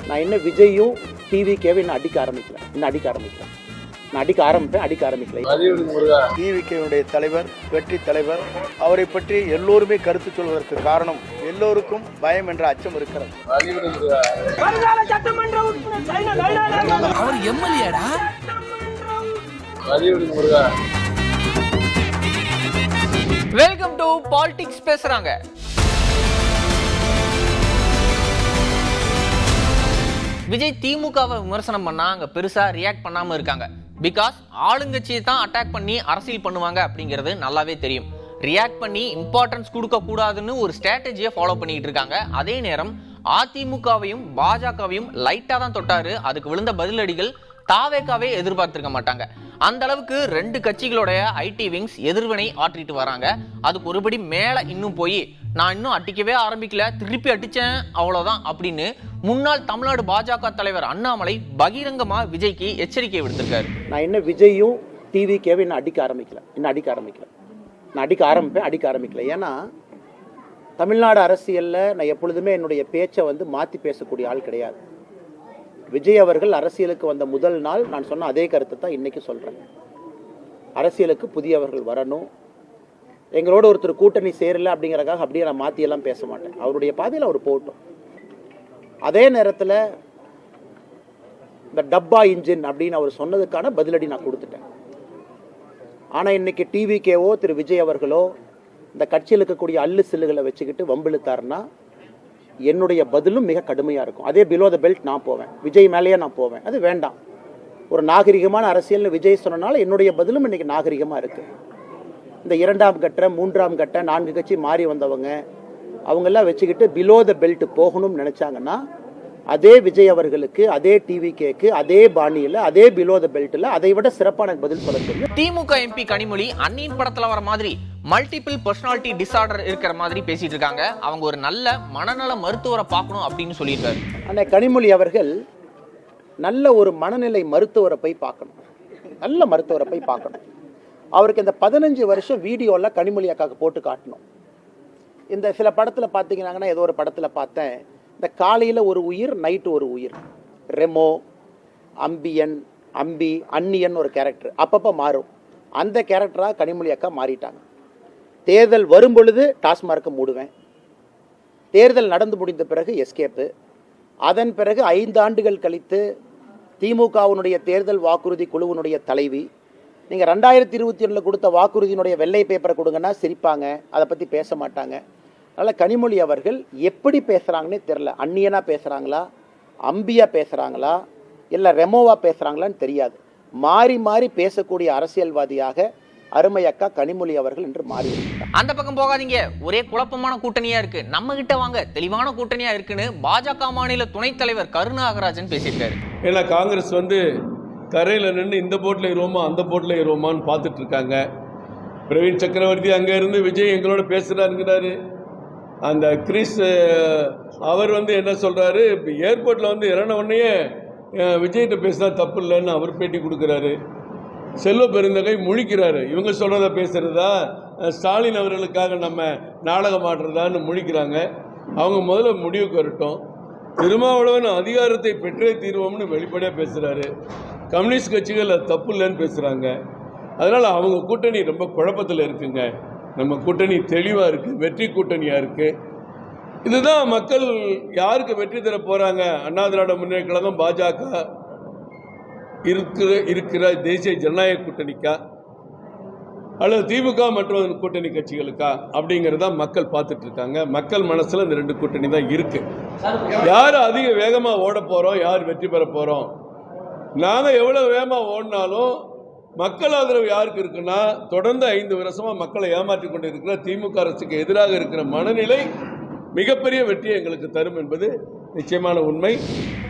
நான் என்ன விஜயும் டிவிகேவை இன்னும் அடிக்க ஆரம்பிக்கல. நான் அடிக்க ஆரம்பிக்கல. டிவிகேவுடைய தலைவர், வெற்றி தலைவர், அவரை பற்றி எல்லோருமே கருத்து சொல்வதற்கு காரணம் எல்லோருக்கும் பயம் என்ற அச்சம் இருக்கிறது. அவர் எம்எல்ஏடா. வெல்கம் டு பாலிடிக்ஸ் பேசுறாங்க. விஜய் திமுகவை விமர்சனம் பண்ணா அங்க பெருசா ரியாக்ட் பண்ணாம இருக்காங்க. பிகாஸ் ஆளுங்கட்சியை தான் அட்டாக் பண்ணி அரசியல் பண்ணுவாங்க அப்படிங்கிறது நல்லாவே தெரியும். ரியாக்ட் பண்ணி இம்பார்ட்டன்ஸ் கொடுக்க கூடாதுன்னு ஒரு ஸ்ட்ராட்டஜியை ஃபாலோ பண்ணிட்டு இருக்காங்க. அதே நேரம் அதிமுகவையும் பாஜகவையும் லைட்டா தான் தொட்டாரு. அதுக்கு விழுந்த பதிலடிகள் தாவேக்காவே எதிர்பார்த்திருக்க மாட்டாங்க. அந்த அளவுக்கு ரெண்டு கட்சிகளுடைய ஐடி விங்ஸ் எதிர்வினை ஆற்றிட்டு வராங்க. அதுக்கு ஒருபடி மேல இன்னும் போய் நான் இன்னும் அடிக்கவே ஆரம்பிக்கல, திருப்பி அடிச்சேன் அவ்வளவுதான் அப்படின்னு முன்னாள் தமிழ்நாடு பாஜக தலைவர் அண்ணாமலை பகிரங்கமா விஜய்க்கு எச்சரிக்கை விடுத்திருக்காரு. நான் என்ன விஜயும் டிவிகேவை இன்னும் அடிக்க ஆரம்பிக்கல. நான் அடிக்க ஆரம்பிக்கல. ஏன்னா தமிழ்நாடு அரசியல்ல நான் எப்பொழுதுமே என்னுடைய பேச்சை மாத்தி பேசக்கூடிய ஆள் கிடையாது. விஜய் அவர்கள் அரசியலுக்கு வந்த முதல் நாள் நான் சொன்ன அதே கருத்தை தான் இன்னைக்கு சொல்றேன். அரசியலுக்கு புதியவர்கள் வரணும், எங்களோட ஒருத்தர் கூட்டணி சேரல அப்படிங்கறதுக்காக அப்படியே நான் மாத்தியெல்லாம் பேச மாட்டேன். அவருடைய பாதையில் அவர் போகட்டும். அதே நேரத்தில் இந்த டப்பா இன்ஜின் அப்படின்னு அவர் சொன்னதுக்கான பதிலடி நான் கொடுத்துட்டேன். ஆனால் இன்னைக்கு டிவிகேவோ திரு விஜய் அவர்களோ இந்த கட்சியில் இருக்கக்கூடிய அல்லு சில்லுகளை வச்சுக்கிட்டு வம்பிழுத்தாருன்னா என்னுடைய பதிலும் மிக கடுமையாக இருக்கும். அதே பிலோ த பெல்ட் நான் போவேன், விஜய் மேலேயே நான் போவேன். அது வேண்டாம். ஒரு நாகரிகமான அரசியல்னு விஜய் சொன்னனால என்னுடைய பதிலும் இன்னைக்கு நாகரிகமாக இருக்குது. இந்த 2ஆம் கட்ட 3ஆம் கட்ட 4 கட்சி மாறி வந்தவங்க அவங்கெல்லாம் வச்சுக்கிட்டு பிலோ த பெல்ட் போகணும்னு நினச்சாங்கன்னா அதே விஜய் அவர்களுக்கு, அதே டிவிகேக்கு, அதே பாணியில், அதே பிலோ த பெல்ட்டில் அதை விட சிறப்பான பதில் சொல்ல தெரியும். திமுக எம்பி கனிமொழி அன்னியின் படத்தில் வர மாதிரி மல்டிபிள் பர்சனாலிட்டி டிசார்டர் இருக்கிற மாதிரி பேசிட்டு இருக்காங்க. அவங்க ஒரு நல்ல மனநல மருத்துவரை பார்க்கணும் அப்படின்னு சொல்லியிருக்காரு. அன்னை கனிமொழி அவர்கள் நல்ல ஒரு மனநிலை மருத்துவரை போய் பார்க்கணும், நல்ல மருத்துவரை போய் பார்க்கணும். அவருக்கு இந்த 15 வருஷம் வீடியோவில் கனிமொழி அக்காவுக்கு போட்டு காட்டணும். இந்த சில படத்தில் பார்த்தீங்கன்னா, ஏதோ ஒரு படத்தில் பார்த்தேன், இந்த காலையில் ஒரு உயிர், நைட்டு ஒரு உயிர், ரெமோ, அம்பி, அன்னியன் ஒரு கேரக்டர் அப்பப்போ மாறும். அந்த கேரக்டராக கனிமொழி அக்கா மாறிட்டாங்க. தேர்தல் வரும் பொழுது டாஸ்மார்க்கை மூடுவேன், தேர்தல் நடந்து முடிந்த பிறகு எஸ்கேப்பு, அதன் பிறகு 5 ஆண்டுகள் கழித்து திமுகவினுடைய தேர்தல் வாக்குறுதி குழுவினுடைய தலைவி. நீங்கள் 2021 கொடுத்த வாக்குறுதியினுடைய வெள்ளை பேப்பரை கொடுங்கன்னா சிரிப்பாங்க, அதை பற்றி பேச மாட்டாங்க. அதனால் கனிமொழி அவர்கள் எப்படி பேசுகிறாங்கன்னே தெரில. அந்நியனாக பேசுகிறாங்களா, அம்பியாக பேசுகிறாங்களா, இல்லை ரெமோவாக பேசுகிறாங்களான்னு தெரியாது. மாறி மாறி பேசக்கூடிய அரசியல்வாதியாக அருமை அக்கா கனிமொழி அவர்கள் என்று மாறி. அந்த பக்கம் போகாதீங்க, ஒரே குழப்பமான கூட்டணியா இருக்கு, நம்ம கிட்ட வாங்க தெளிவான கூட்டணியா இருக்குன்னு பாஜக மாநில துணைத் தலைவர் கருணாகராஜன் பேசியிருக்காரு. ஏன்னா காங்கிரஸ் கரையில் நின்று இந்த போட்டில் ஏறுவோமா அந்த போட்டில் ஏறுவோமான்னு பார்த்துட்டு இருக்காங்க. பிரவீன் சக்கரவர்த்தி அங்கே இருந்து விஜய் எங்களோட பேசுகிறாருங்கிறாரு. அந்த கிறிஸ் அவர் என்ன சொல்கிறாரு, ஏர்போர்ட்டில் இறங்கின உடனே விஜய்கிட்ட பேசினா தப்பு இல்லைன்னு அவர் பேட்டி கொடுக்குறாரு. செல்வ பெருந்தகை முழிக்கிறாரு, இவங்க சொல்கிறத பேசுகிறதா, ஸ்டாலின் அவர்களுக்காக நம்ம நாடகம் ஆடுறதான்னு முழிக்கிறாங்க. அவங்க முதல்ல முடிவுக்கு வரட்டும். திருமாவளவன் அதிகாரத்தை பெற்றே தீர்வோம்னு வெளிப்படையாக பேசுகிறாரு. கம்யூனிஸ்ட் கட்சிகள் அது தப்பு இல்லைன்னு பேசுகிறாங்க. அதனால் அவங்க கூட்டணி ரொம்ப குழப்பத்தில் இருக்குங்க. நம்ம கூட்டணி தெளிவாக இருக்குது, வெற்றி கூட்டணியாக இருக்குது. இதுதான் மக்கள் யாருக்கு வெற்றி தர போகிறாங்க, அண்ணா திராவிட முன்னேற்ற கழகம், பாஜக இருக்கிற தேசிய ஜனநாயக கூட்டணிக்கா அல்லது திமுக மற்றும் கூட்டணி கட்சிகளுக்கா அப்படிங்கிறத மக்கள் பார்த்துட்டு இருக்காங்க. மக்கள் மனசில் இந்த 2 கூட்டணி தான் இருக்குது. யார் அதிக வேகமாக ஓட போகிறோம், யார் வெற்றி பெற போகிறோம். நாங்கள் எவ்வளோ வேகமாக ஓடினாலும் மக்கள் ஆதரவு யாருக்கு இருக்குன்னா, தொடர்ந்து 5 வருஷமாக மக்களை ஏமாற்றி கொண்டு இருக்கிற திமுக அரசுக்கு எதிராக இருக்கிற மனநிலை மிகப்பெரிய வெற்றியை எங்களுக்கு தரும் என்பது நிச்சயமான உண்மை.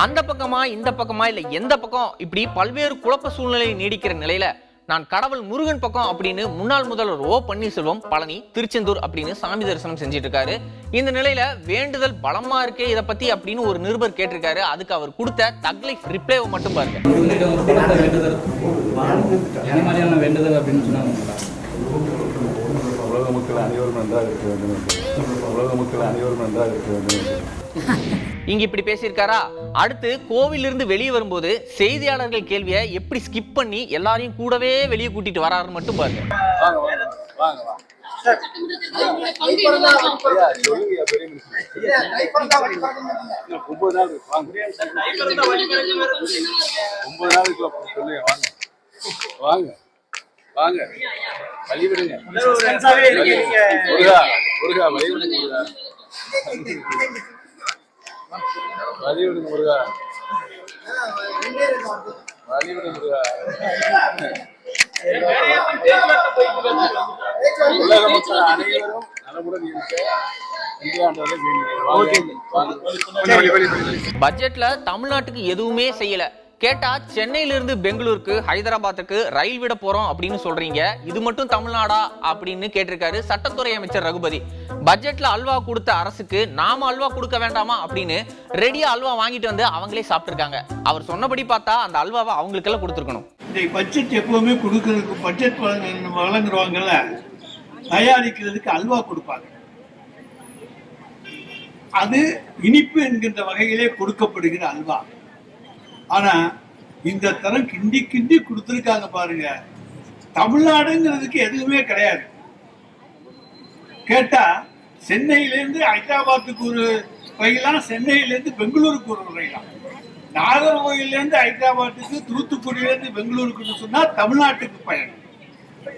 அந்த பக்கமா இந்த பக்கமா இல்ல எந்த பக்கம், இப்படி பல்வேறு குழப்ப சூழ்நிலை நீடிக்கிற நிலையில நான் கடவுள் முருகன் பக்கம் அப்படின்னு முன்னாள் முதல்வர் ஓ பன்னீர்செல்வம் பழனி, திருச்செந்தூர் அப்படின்னு சாமி தரிசனம் செஞ்சிட்டு இருக்காரு. இந்த நிலையில வேண்டுதல் பலமா இருக்கே இதை பத்தி அப்படின்னு ஒரு நிருபர் கேட்டிருக்காரு. அதுக்கு அவர் கொடுத்த தக்லைஃப் ரிப்ளைவை மட்டும் பாருங்க. வேண்டுதல் அப்படின்னு சொன்னாங்க, உலக மக்கள் அனைவரும் நன்றாக இருக்க வேண்டும், உலக மக்கள் அனைவரும் நன்றாக இருக்க வேண்டும். இங்க இப்படி பேசியிருக்காரா? அடுத்து கோவிலிருந்து வெளியே வரும்போது செய்தியாளர்கள் கேள்வியை எப்படி ஸ்கிப் பண்ணி எல்லாரையும் கூடவே வெளியே கூட்டிட்டு வராருன்னு மட்டும் பாருங்க. வாங்க வழிவிடுங்க முருகா, வழிவிடுங்க முருகா. உலக மக்கள் அனைவரும் நலமுடன் இருக்க பட்ஜெட்ல தமிழ்நாட்டுக்கு எதுவுமே செய்யல. கேட்டா சென்னையில இருந்து பெங்களூருக்கு, ஹைதராபாத்துக்கு ரயில் விட போறோம் அப்படின்னு சொல்றீங்க, இது மட்டும் தமிழ்நாடா அப்படின்னு கேட்டிருக்காரு சட்டத்துறை அமைச்சர் ரகுபதி. பட்ஜெட்ல அல்வா கொடுத்த அரசுக்கு நாம அல்வா கொடுக்க வேண்டாமா அப்படின்னு ரெடியா அல்வா வாங்கிட்டு வந்து அவங்களே சாப்பிட்டுருக்காங்க. அவர் சொன்னபடி பார்த்தா அந்த அல்வாவை அவங்களுக்கெல்லாம் கொடுத்துருக்கணும். இந்த பட்ஜெட் எப்பவுமே கொடுக்கறதுக்கு பட்ஜெட் வழங்குறவங்கள தயாரிக்கிறதுக்கு அல்வா கொடுப்பாங்க. அது இனிப்பு என்கின்ற வகையிலே கொடுக்கப்படுகிற அல்வா. ஆனா இந்த தரம் கிண்டி கிண்டி கொடுத்துருக்காங்க பாருங்க. தமிழ்நாடுங்கிறதுக்கு எதுவுமே கிடையாது. கேட்டா சென்னையிலேருந்து ஹைதராபாத்துக்கு ஒரு ரயிலாம், சென்னையிலேருந்து பெங்களூருக்கு ஒரு ரயிலாம், நாகர்கோயிலேருந்து ஹைதராபாத்துக்கு, தூத்துக்குடியிலேருந்து பெங்களூருக்கு சொன்னா தமிழ்நாட்டுக்கு பயணம்.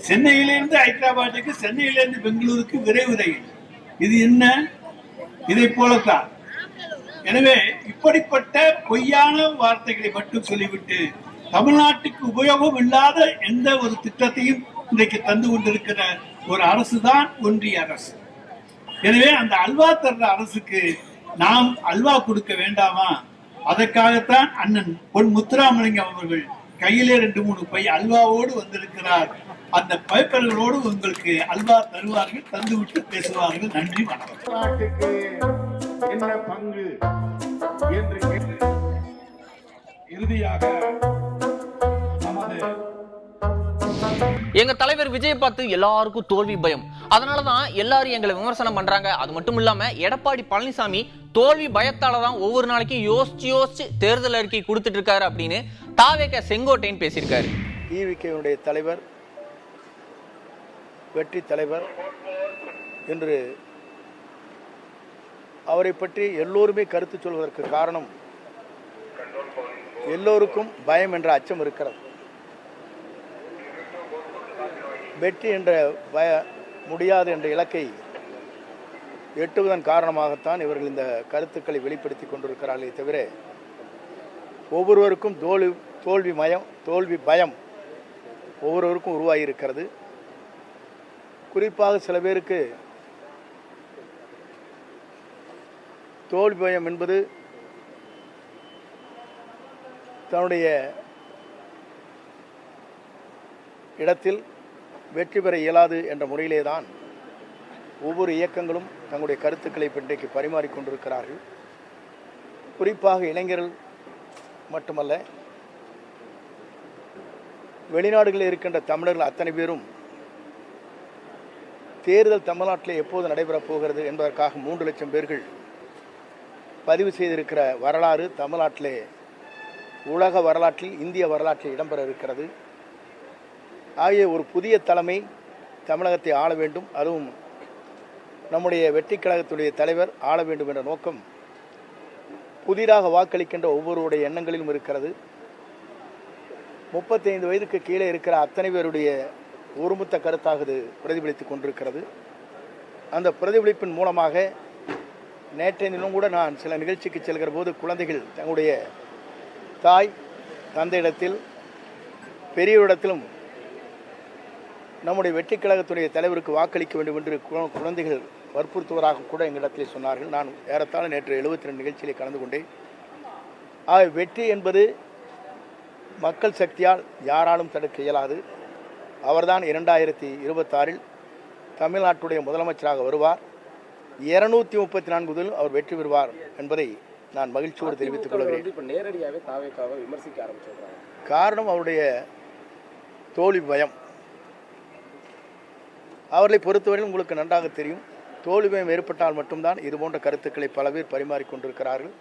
சென்னையிலேருந்து ஹைதராபாத்துக்கு, சென்னையிலேருந்து பெங்களூருக்கு விரைவு ரயில். இது என்ன? இதை போலத்தான். எனவே இப்படிப்பட்ட பொய்யான வார்த்தைகளை மட்டும் சொல்லிவிட்டு தமிழ்நாட்டுக்கு உபயோகம் இல்லாத எந்த ஒரு திட்டத்தையும் இன்றைக்கு தந்து கொண்டிருக்கிற ஒரு அரசு தான் ஒன்றிய அரசு. எனவே அந்த அல்வா தர்ற அரசுக்கு நாம் அல்வா கொடுக்க வேண்டாமா? அதற்காகத்தான் அண்ணன் பொன் முத்துராமலிங்கம் அவர்கள் கையிலே 2-3 பை அல்வாவோடு வந்திருக்கிறார். அந்த பைப்பர்களோடு உங்களுக்கு அல்வா தருவார்கள், தந்துவிட்டு பேசுவார்கள். நன்றி, வணக்கம். நாட்டுக்கு என்ன பங்கு என்று கேட்டு இறுதியாக நமது எங்க தலைவர் விஜய் பார்த்து எல்லாருக்கும் தோல்வி பயம். அதனாலதான் எல்லாரும் எங்களை விமர்சனம் பண்றாங்க. அது மட்டும் இல்லாம எடப்பாடி பழனிசாமி தோல்வி பயத்தாலதான் ஒவ்வொரு நாளைக்கும் யோசிச்சு தேர்தல் அறிக்கை கொடுத்துட்டு இருக்காரு அப்படின்னு தாவேக செங்கோட்டையன் பேசியிருக்காரு. ஈவிகேவுடைய தலைவர், வெற்றி தலைவர் என்று அவரை பற்றி எல்லோருமே கருத்து சொல்வதற்கு காரணம், எல்லோருக்கும் பயம் என்ற அச்சம் இருக்கிறது. வெற்றி என்ற முடியாது என்ற இலக்கை எட்டுவதன் காரணமாகத்தான் இவர்கள் இந்த கருத்துக்களை வெளிப்படுத்தி கொண்டிருக்கிறார்களே தவிர ஒவ்வொருவருக்கும் தோல்வி பயம் ஒவ்வொருவருக்கும் உருவாகி இருக்கிறது. குறிப்பாக சில பேருக்கு தோல்வி பயம் என்பது தன்னுடைய இடத்தில் வெற்றி பெற இயலாது என்ற முறையிலே தான் ஒவ்வொரு இயக்கங்களும் தங்களுடைய கருத்துக்களை இன்றைக்கு பரிமாறிக்கொண்டிருக்கிறார்கள். குறிப்பாக இளைஞர்கள் மட்டுமல்ல, வெளிநாடுகளில் இருக்கின்ற தமிழர்கள் அத்தனை பேரும் தேர்தல் தமிழ்நாட்டில் எப்போது நடைபெறப் போகிறது என்பதற்காக 3 லட்சம் பேர்கள் பதிவு செய்திருக்கிற வரலாறு தமிழ்நாட்டிலே உலக வரலாற்றில், இந்திய வரலாற்றில் இடம்பெற இருக்கிறது. ஆகிய ஒரு புதிய தலைமை தமிழகத்தை ஆள வேண்டும், அதுவும் நம்முடைய வெற்றி கழகத்துடைய தலைவர் ஆள வேண்டும் என்ற நோக்கம் புதிதாக வாக்களிக்கின்ற ஒவ்வொருவருடைய எண்ணங்களிலும் இருக்கிறது. 35 வயதுக்கு கீழே இருக்கிற அத்தனை பேருடைய ஒருமித்த கருத்தாக இது பிரதிபலித்துக் கொண்டிருக்கிறது. அந்த பிரதிபலிப்பின் மூலமாக நேற்றைய தினம் கூட நான் சில நிகழ்ச்சிக்கு செல்கிற போது குழந்தைகள் தங்களுடைய தாய் தந்தையிடத்தில், பெரியவரிடத்திலும் நம்முடைய வெற்றி கழகத்துடைய தலைவருக்கு வாக்களிக்க வேண்டும் என்று குழந்தைகள் வற்புறுத்துவதாக கூட எங்களிடத்தில் சொன்னார்கள். நான் ஏறத்தாழ நேற்று 72 நிகழ்ச்சியிலே கலந்து கொண்டேன். வெற்றி என்பது மக்கள் சக்தியால் யாராலும் தடுக்க இயலாது. அவர்தான் 2026 தமிழ்நாட்டுடைய முதலமைச்சராக வருவார். 234 அவர் வெற்றி பெறுவார் என்பதை நான் மகிழ்ச்சியோடு தெரிவித்துக் கொள்கிறேன். நேரடியாகவே தாவேகாவை விமர்சிக்க ஆரம்பிச்சிருக்காங்க. காரணம் அவருடைய தோல்வி பயம். அவர்களை பொறுத்தவரையில் உங்களுக்கு நன்றாக தெரியும், தோல்வி பயம் ஏற்பட்டால் மட்டும்தான் இதுபோன்ற கருத்துக்களை பல பேர் பரிமாறிக்கொண்டிருக்கிறார்கள்.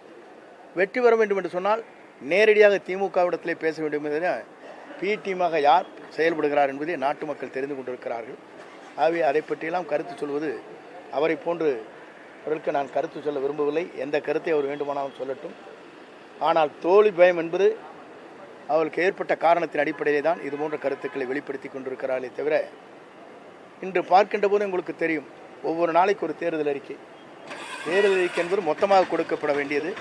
வெற்றி பெற வேண்டும் என்று சொன்னால் நேரடியாக திமுகவிடத்திலே பேச வேண்டும் என்பதை பி டீமாக யார் செயல்படுகிறார் என்பதை நாட்டு மக்கள் தெரிந்து கொண்டிருக்கிறார்கள். ஆகவே அதை பற்றியெல்லாம் கருத்து சொல்வது அவரை போன்று அவர்களுக்கு நான் கருத்து சொல்ல விரும்பவில்லை. எந்த கருத்தை அவர் வேண்டுமானாலும் சொல்லட்டும். ஆனால் தோல்வி பயம் என்பது அவர்களுக்கு ஏற்பட்ட காரணத்தின் அடிப்படையிலே தான் இது போன்ற கருத்துக்களை வெளிப்படுத்தி கொண்டிருக்கிறார்களே தவிர, இன்று பார்க்கின்ற போது உங்களுக்கு தெரியும், ஒவ்வொரு நாளைக்கு ஒரு தேர்தல் அறிக்கை என்பது மொத்தமாக கொடுக்கப்பட வேண்டியது.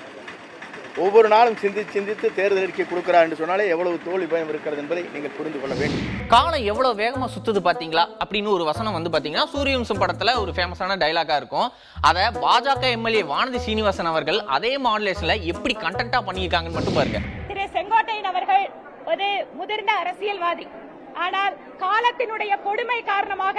ஒவ்வொரு நாளும் சிந்தித்து தேர்தல் அறிக்கை கொடுக்கிறார் என்று சொன்னாலே எவ்வளவு தோல்வி பயம் இருக்கிறது என்பதை நீங்கள் புரிந்து கொள்ள வேண்டும். காலம் எவ்வளவு வேகமா சுத்துது பாத்தீங்களா அப்படின்னு ஒரு வசனம் வந்து பாத்தீங்கன்னா சூரியவம்சம் படத்துல ஒரு ஃபேமஸான டைலாகா இருக்கும். அதை பாஜக எம்எல்ஏ வானதி சீனிவாசன் அவர்கள் அதே மாடுலேஷன்ல எப்படி கண்டென்ட்டா பண்ணியிருக்காங்கன்னு மட்டும் பாருங்க. திரு செங்கோட்டையன் அவர்கள் ஒரு முதிர்ந்த அரசியல்வாதி. ஆனால் காலத்தினுடைய கொடுமை காரணமாக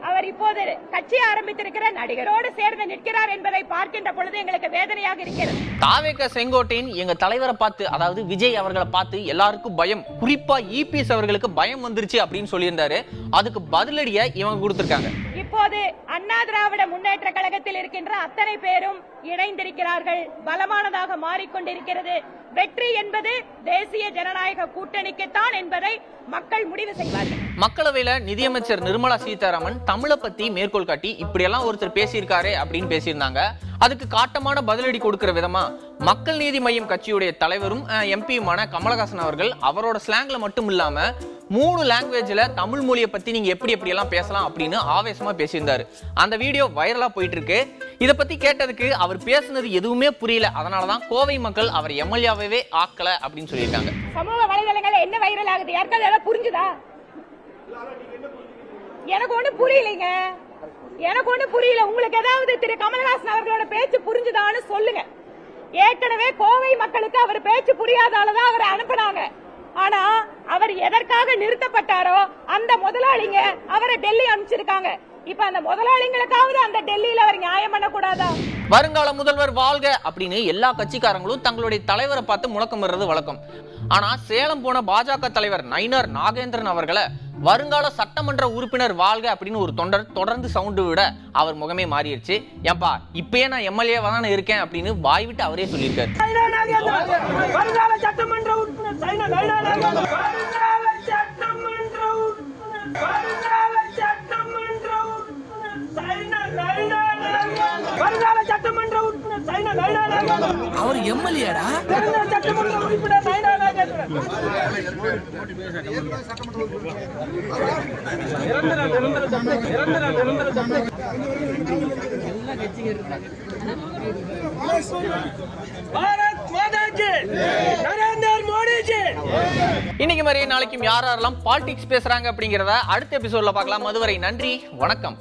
அவர் இப்போது கட்சி ஆரம்பித்திருக்கிற நடிகரோடு சேர்ந்து நிற்கிறார் என்பதை பார்க்கின்ற பொழுது எங்களுக்கு வேதனையாக இருக்கிறது. தாவேக செங்கோட்டையன் எங்க தலைவரை பார்த்து, அதாவது விஜய் அவர்களை பார்த்து எல்லாருக்கும் பயம், குறிப்பா இபிஎஸ் அவர்களுக்கு பயம் வந்துருச்சு அப்படின்னு சொல்லியிருந்தாரு. அதுக்கு பதிலடியா இவங்க கொடுத்திருக்காங்க. இப்போது அண்ணா திராவிட முன்னேற்ற கழகத்தில் இருக்கின்ற அத்தனை பேரும் இணைந்திருக்கிறார்கள். பலமானதாக மாறிக்கொண்டிருக்கிறது. வெற்றி என்பது தேசிய ஜனநாயக கூட்டணிக்குத்தான் என்பதை மக்கள் முடிவு செய்வார்கள். மக்களவையில நிதியமைச்சர் நிர்மலா சீதாராமன் தமிழை பத்தி மேற்கோள் காட்டி இப்படியெல்லாம் ஒருத்தர் பேசியிருக்காரு அப்படின்னு பேசியிருந்தாங்க. அதுக்கு காட்டமான பதிலடி கொடுக்கிற விதமா மக்கள் நீதி மய்யம் கட்சியுடைய தலைவரும் எம்பியுமான கமலஹாசன் அவர்கள் அவரோட ஸ்லாங்ல மட்டும் இல்லாம 3 லாங்குவேஜ்ல தமிழ் மொழியை பத்தி நீங்க எப்படி எல்லாம் பேசலாம் அப்படின்னு ஆவேசமா பேசியிருந்தாரு. அந்த வீடியோ வைரலா போயிட்டு இருக்கு. இதை பத்தி கேட்டதுக்கு அவர் பேசுனது எதுவுமே புரியல, அதனாலதான் கோவை மக்கள் அவர் எம்எல்ஏவே ஆக்கல அப்படின்னு சொல்லியிருக்காங்க. சமூக வலைதளங்கள்ல என்ன வைரல் ஆகுது? யாருக்காவது எல்லாம் புரிஞ்சுதா? எனக்கு ஒண்ணு புரியலைங்க. எனக்கு ஒண்ணு புரியல. உங்களுக்கு ஏதாவது திரு கமலஹாசன் அவர்களோட பேச்சு புரிஞ்சுதான்னு சொல்லுங்க. ஏற்கனவே கோவை மக்களுக்கு அவர் பேச்சு புரியாதாலதான் அவரை அனுப்பினாங்க. ஆனா அவர் எதற்காக நிறுத்தப்பட்டாரோ அந்த முதலாளிங்க அவரை டெல்லி அனுப்பிச்சிருக்காங்க. இப்ப அந்த முதலாளிங்களுக்காவது அந்த டெல்லியில அவர் நியாயம் பண்ணக்கூடாதா? வருங்கால முதல்வர் வாழ்க அப்படின்னு எல்லா கட்சிக்காரங்களும் தங்களுடைய தலைவரை பார்த்து முழக்கம் வர்றது வழக்கம். ஆனா சேலம் போன பாஜக தலைவர் நயினார் நாகேந்திரன் அவர்களை வருங்கால சட்டமன்ற உறுப்பினர் வாழ்க அப்படின்னு ஒரு தொண்டர் தொடர்ந்து சவுண்டு விட அவர் முகமே மாறிடுச்சு. ஏன்பா இப்பயே நான் எம்எல்ஏவா தானே இருக்கேன் அப்படின்னு வாய் விட்டு அவரே சொல்லியிருக்காரு. அவர் எம்எல்ஏடா. இன்னைக்கு மாதிரியே நாளைக்கும் யாரெல்லாம் பாலிடிக்ஸ் பேசுறாங்க அப்படிங்கறத அடுத்த எபிசோட்ல பார்க்கலாம். அதுவரை நன்றி, வணக்கம்.